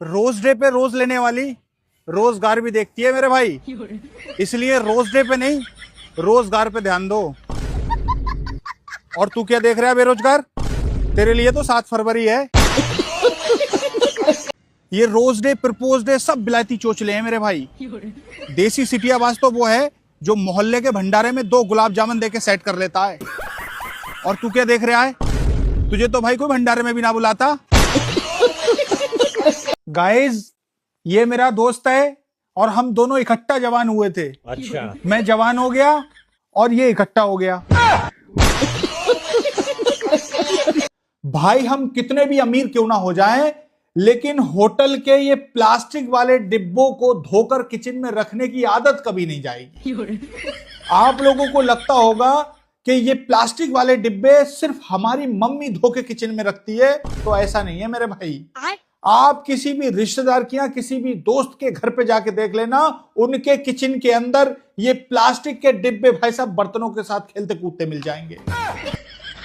Rose day पे रोज लेने वाली रोजगार भी देखती है मेरे भाई, इसलिए रोज डे पे नहीं रोजगार पे ध्यान दो। और तू क्या देख रहा है बेरोजगार? तेरे लिए तो 7 फरवरी है। ये रोज डे, प्रपोज डे सब बिलायती चोचले हैं मेरे भाई। देसी सिटियाबाज तो वो है जो मोहल्ले के भंडारे में 2 गुलाब जामुन देके सेट कर लेता है। और तू क्या देख रहा है? तुझे तो भाई कोई भंडारे में भी ना बुलाता। गाइस, ये मेरा दोस्त है और हम दोनों इकट्ठा जवान हुए थे। अच्छा, मैं जवान हो गया और ये इकट्ठा हो गया। भाई हम कितने भी अमीर क्यों ना हो जाएं, लेकिन होटल के ये प्लास्टिक वाले डिब्बों को धोकर किचन में रखने की आदत कभी नहीं जाएगी। आप लोगों को लगता होगा कि ये प्लास्टिक वाले डिब्बे सिर्फ हमारी मम्मी धो के किचन में रखती है, तो ऐसा नहीं है मेरे भाई। आप किसी भी रिश्तेदार के या किसी भी दोस्त के घर पे जाके देख लेना, उनके किचन के अंदर ये प्लास्टिक के डिब्बे भाई साहब बर्तनों के साथ खेलते कूदते मिल जाएंगे।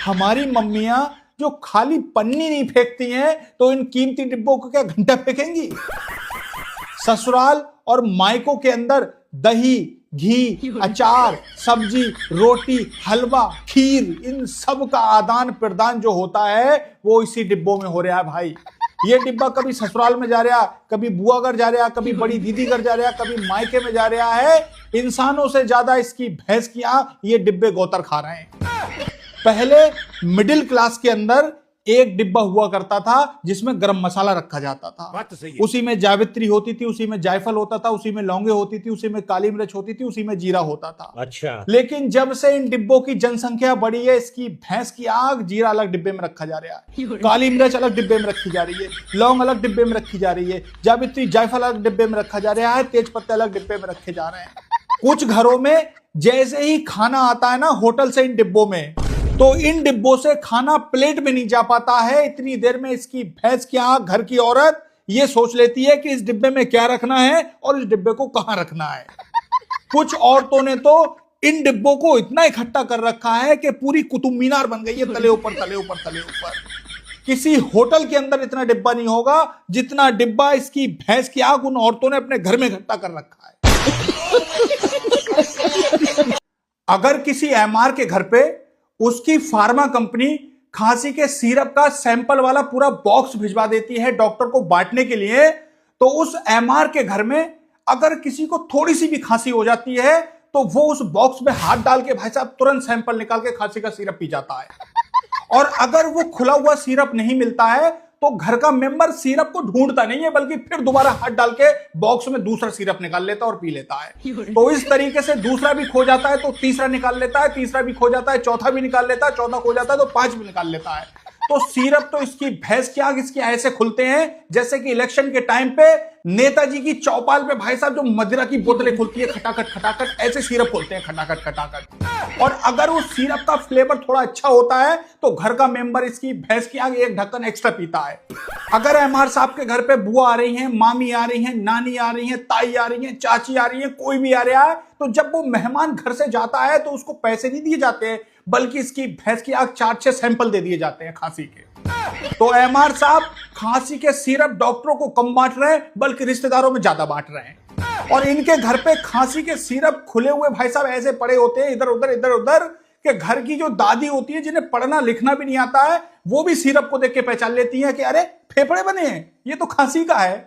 हमारी मम्मियां जो खाली पन्नी नहीं फेंकती हैं, तो इन कीमती डिब्बों को क्या घंटा फेंकेंगी? ससुराल और मायकों के अंदर दही, घी, अचार, सब्जी, रोटी, हलवा, खीर, इन सब का आदान प्रदान जो होता है वो इसी डिब्बों में हो रहा है भाई। ये डिब्बा कभी ससुराल में जा रहा, कभी बुआ घर जा रहा, कभी बड़ी दीदी घर जा रहा, कभी मायके में जा रहा है। इंसानों से ज्यादा इसकी भैंस की ये डिब्बे गोतर खा रहे हैं। पहले मिडिल क्लास के अंदर एक डिब्बा हुआ करता था जिसमें गरम मसाला रखा जाता था। बात तो सही है। उसी में जावित्री होती थी, उसी में जायफल होता था, उसी में लौंगे होती थी, उसी में काली मिर्च होती थी, उसी में जीरा होता था। अच्छा, लेकिन जब से इन डिब्बों की जनसंख्या बढ़ी है, इसकी भैंस की आग, जीरा अलग डिब्बे में रखा जा रहा है, काली मिर्च अलग डिब्बे में रखी जा रही है, लौंग अलग डिब्बे में रखी जा रही है, जावित्री जायफल अलग डिब्बे में रखा जा रहा है, तेज पत्ते अलग डिब्बे में रखे जा रहे हैं। कुछ घरों में जैसे ही खाना आता है ना होटल से इन डिब्बों में, तो इन डिब्बों से खाना प्लेट में नहीं जा पाता है। इतनी देर में इसकी भैंस की आंख, घर की औरत ये सोच लेती है कि इस डिब्बे में क्या रखना है और इस डिब्बे को कहां रखना है। कुछ औरतों ने तो इन डिब्बों को इतना इकट्ठा कर रखा है कि पूरी कुतुब मीनार बन गई है, तले ऊपर तले ऊपर तले ऊपर। किसी होटल के अंदर इतना डिब्बा नहीं होगा जितना डिब्बा इसकी भैंस की आंख उन औरतों ने अपने घर में इकट्ठा कर रखा है। अगर किसी एमआर के घर पे उसकी फार्मा कंपनी खांसी के सिरप का सैंपल वाला पूरा बॉक्स भिजवा देती है डॉक्टर को बांटने के लिए, तो उस एमआर के घर में अगर किसी को थोड़ी सी भी खांसी हो जाती है तो वो उस बॉक्स में हाथ डाल के भाई साहब तुरंत सैंपल निकाल के खांसी का सिरप पी जाता है। और अगर वो खुला हुआ सिरप नहीं मिलता है तो घर का मेंबर सिरप को ढूंढता नहीं है, बल्कि फिर दोबारा हाथ डाल के बॉक्स में दूसरा सिरप निकाल लेता है और पी लेता है। तो इस तरीके से दूसरा भी खो जाता है तो तीसरा निकाल लेता है, तीसरा भी खो जाता है, चौथा भी निकाल लेता है, चौथा खो जाता है तो 5 भी निकाल लेता है। तो सिरप तो इसकी भैंस की आंख इसके ऐसे खुलते हैं जैसे कि इलेक्शन के टाइम पे नेताजी की चौपाल पे भाई साहब जो मदिरा की बोतलें खुलती है खटाखट खटाखट, ऐसे सिरप खुलते हैं खटाखट खटाखट। और अगर उस सिरप का फ्लेवर थोड़ा अच्छा होता है तो घर का मेंबर इसकी भैंस की आंख एक ढक्कन एक्स्ट्रा पीता है। अगर एमआर साहब के घर पे बुआ आ रही हैं, मामी आ रही हैं, नानी आ रही हैं, ताई आ रही हैं, चाची आ रही हैं, कोई भी आ रहा है, तो जब वो मेहमान घर से जाता है तो उसको पैसे नहीं दिए जाते हैं, बल्कि इसकी भैंस की आंख 4-6 सैंपल दे दिए जाते हैं खांसी के। तो एमआर साहब खांसी के सिरप डॉक्टरों को कम बांट रहे हैं, बल्कि रिश्तेदारों में ज्यादा बांट रहे हैं। और इनके घर पे खांसी के सिरप खुले हुए भाई साहब ऐसे पड़े होते हैं इधर उधर कि घर की जो दादी होती है जिन्हें पढ़ना लिखना भी नहीं आता है, वो भी सिरप को देख के पहचान लेती है कि अरे फेफड़े बने हैं, ये तो खांसी का है।